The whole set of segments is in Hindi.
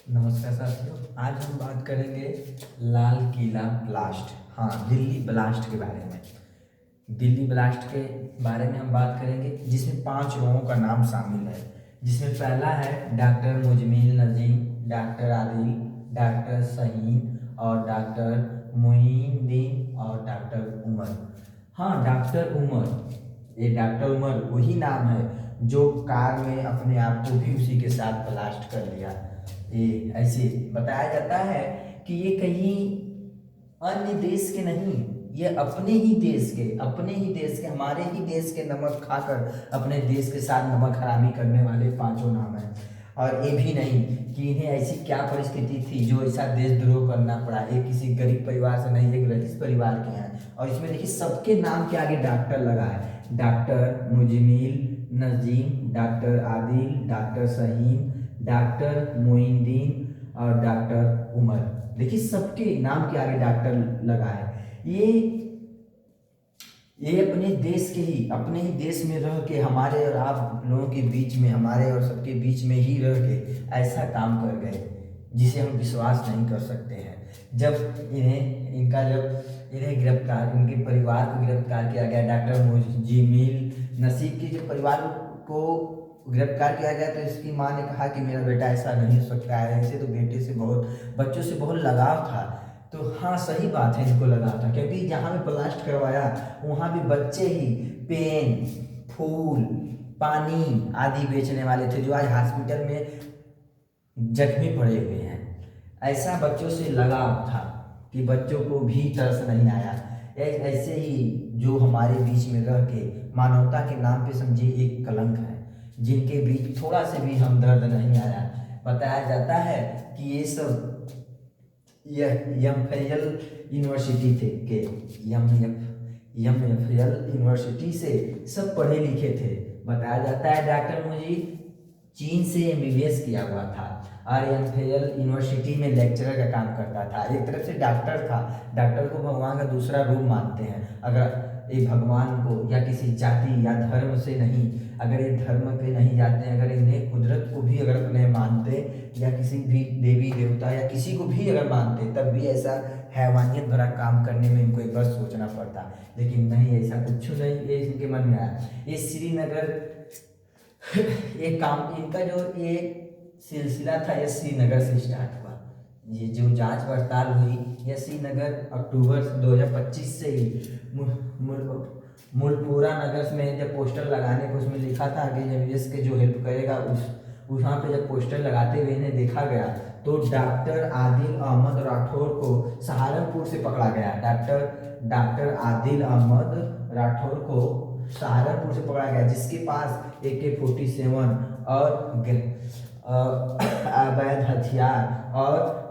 नमस्कार साथियों। आज हम बात करेंगे लाल किला ब्लास्ट। हाँ, दिल्ली ब्लास्ट के बारे में। दिल्ली ब्लास्ट के बारे में हम बात करेंगे, जिसमें 5 लोगों का नाम शामिल है। जिसमें पहला है doctor Muzammil Nazim, doctor Adil, doctor Shaheen और डॉक्टर मोइनुद्दीन और डॉक्टर उमर। हाँ, डॉक्टर उमर, ये डॉक्टर उमर वही नाम है जो कार में अपने आप को भी उसी के साथ ब्लास्ट कर लिया। ये ऐसे बताया जाता है कि ये कहीं अन्य देश के नहीं, ये अपने ही देश के, हमारे ही देश के नमक खाकर अपने देश के साथ नमक हरामी करने वाले 5 नाम हैं। और ये भी नहीं कि इन्हें ऐसी क्या परिस्थिति थी जो ऐसा देशद्रोह करना पड़ा। ये किसी गरीब परिवार से नहीं, एक रईस परिवार के हैं। और इसमें देखिए सबके नाम के आगे डॉक्टर लगा है। Doctor Muzammil Nazim, doctor Adil, doctor Shaheem, doctor Moinuddin और डॉक्टर उमर। देखिए सबके नाम के आगे डॉक्टर लगा है। ये अपने ही देश में रह के हमारे और आप लोगों के बीच में, हमारे और सबके बीच में ही रह के ऐसा काम कर गए जिसे हम विश्वास नहीं कर सकते हैं। जब इन्हें गिरफ्तार, इनके परिवार को गिरफ्तार किया गया, डॉक्टर मुजमिल नसीब के जो परिवार को गिरफ्तार किया गया, तो इसकी माँ ने कहा कि मेरा बेटा ऐसा नहीं हो सकता है। ऐसे तो बेटे से बच्चों से बहुत लगाव था। तो हाँ, सही बात है, इनको लगाव था, क्योंकि जहाँ भी ब्लास्ट करवाया वहाँ भी बच्चे ही पेन, फूल, पानी आदि बेचने वाले थे, जो आज हॉस्पिटल में जख्मी पड़े हुए हैं। ऐसा बच्चों से लगाव था कि बच्चों को भी तरस नहीं आया। ऐसे ही जो हमारे बीच में रह के मानवता के नाम पे समझिए एक कलंक है, जिनके बीच थोड़ा से भी हमदर्द नहीं आया। बताया जाता है कि ये सब एमफिल यूनिवर्सिटी थे के एमफिल यूनिवर्सिटी से सब पढ़े लिखे थे। बताया जाता है डॉक्टर मुझे चीन से एमबीबीएस किया हुआ था और एमफिल यूनिवर्सिटी में लेक्चरर का काम करता था। एक तरफ से डॉक्टर था। डॉक्टर को भगवान का दूसरा रूप मानते हैं। अगर ये भगवान को या किसी जाति या धर्म से नहीं, अगर ये धर्म पे नहीं जाते हैं, अगर इन्हें कुदरत को भी अगर अपने मानते या किसी भी देवी देवता या किसी को भी अगर मानते, तब भी ऐसा हैवानियत भरा काम करने में इनको एक बार सोचना पड़ता। लेकिन नहीं, ऐसा कुछ नहीं, ये इनके मन में आया। ये श्रीनगर ये काम, इनका जो ये सिलसिला था, ये श्रीनगर से स्टार्ट हुआ। ये जो जांच पड़ताल हुई, ये श्रीनगर अक्टूबर 2025 से ही मुलपुरा नगर में जब पोस्टर लगाने को उसमें लिखा था कि एमबीबीएस के जो हेल्प करेगा, उस वहाँ पे जब पोस्टर लगाते हुए इन्हें देखा गया, तो डॉक्टर आदिल अहमद राठौर को सहारनपुर से पकड़ा गया। डॉक्टर आदिल अहमद राठौर को सहारनपुर से पकड़ा गया, जिसके पास AK-47 और अवैध हथियार और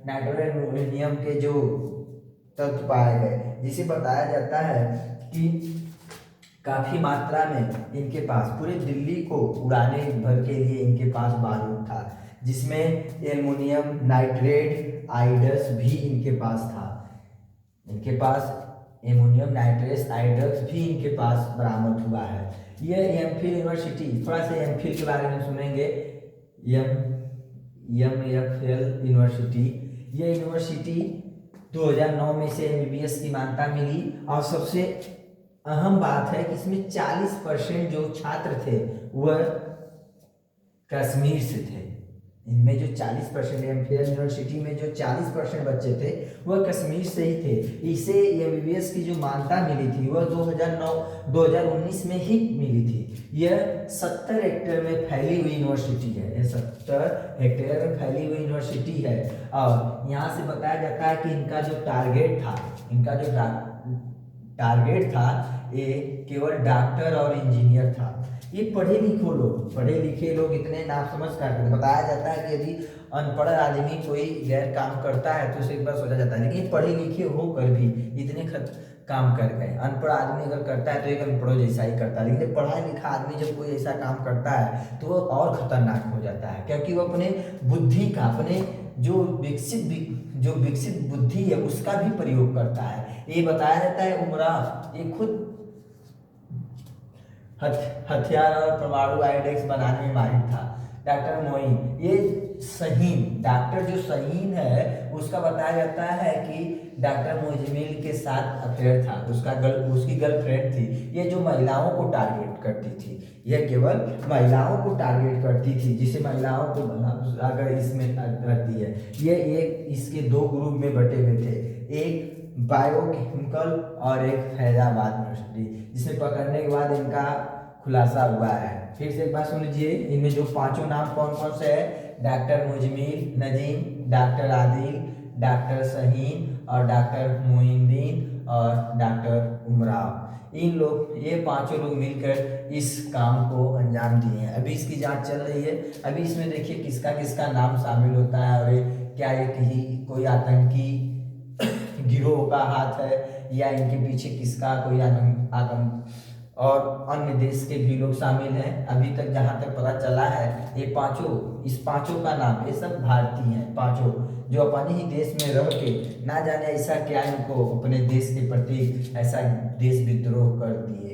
नाइट्रोनियम के जो तत्व पाए गए, जिसे बताया जाता है कि काफी मात्रा में इनके पास पूरे दिल्ली को उड़ाने भर के लिए इनके पास बारूद था, जिसमें एल्युमिनियम नाइट्रेट आइडस भी इनके पास था। इनके पास एमोनियम नाइट्रेट आइडस भी इनके पास बरामद हुआ है। यह एमफिल यूनिवर्सिटी, थोड़ा सा एमफिल के बारे में सुनेंगे। एमफिल यूनिवर्सिटी, यह यूनिवर्सिटी 2009 में से एमबीबीएस की मान्यता मिली। और सबसे अहम बात है कि इसमें 40% जो छात्र थे वह कश्मीर से थे। इनमें जो 40% एमफिल यूनिवर्सिटी में जो 40% बच्चे थे वह कश्मीर से ही थे। इसे एमबीबीएस की जो मान्यता मिली थी वह 2019 में ही मिली थी। यह 70 हेक्टेयर में फैली हुई यूनिवर्सिटी है। यह 70 हेक्टेयर में फैली हुई यूनिवर्सिटी है। और यहाँ से बताया जाता है कि इनका जो टारगेट था, ये केवल डॉक्टर और इंजीनियर था। ये पढ़े लिखे लोग इतने नासमझ करते थे। बताया जाता है कि यदि अनपढ़ आदमी कोई गैर काम करता है तो उसे एक बार सोचा जाता है, लेकिन पढ़े लिखे होकर भी इतने काम कर गए। अनपढ़ आदमी अगर करता है तो एक अनपढ़ जैसा ही करता है, लेकिन पढ़ा लिखा आदमी जब कोई ऐसा काम करता है तो वो और खतरनाक हो जाता है, क्योंकि वो अपने बुद्धि का, अपने जो विकसित बुद्धि है उसका भी प्रयोग करता है। ये बताया जाता है उमराव ये खुद हथियार और परमाणु आइडेक्स बनाने में माहिर था। डॉक्टर मोइन, ये शहीन, डॉक्टर जो शहीन है उसका बताया जाता है कि डॉक्टर मुजमिल के साथ अफेयर था, उसकी गर्लफ्रेंड थी। ये जो महिलाओं को टारगेट करती थी, यह केवल महिलाओं को टारगेट करती थी, जिसे महिलाओं को अगर इसमें करती है। ये एक इसके दो ग्रुप में बटे हुए थे, एक बायोकेमिकल और एक फैजाबाद यूनिवर्सिटी, जिसे पकड़ने के बाद इनका खुलासा हुआ है। फिर से एक बात सुन लीजिए, इनमें जो पांचों नाम कौन कौन से है, doctor Muzammil Nazim, doctor Adil, doctor Shaheen और डॉक्टर मोइनुद्दीन और डॉक्टर उमराव। इन लोग, ये पांचों लोग मिलकर इस काम को अंजाम दिए हैं। अभी इसकी जांच चल रही है। अभी इसमें देखिए किसका किसका नाम शामिल होता है और क्या ये कहीं कोई आतंकी गिरोह का हाथ है या इनके पीछे किसका कोई आतंक और अन्य देश के भी लोग शामिल हैं। अभी तक जहां तक पता चला है, ये पांचों, इस पांचों का नाम, ये सब भारतीय हैं पांचों, जो अपने ही देश में रह के ना जाने ऐसा क्या इनको अपने देश के प्रति ऐसा देश विद्रोह कर दिए।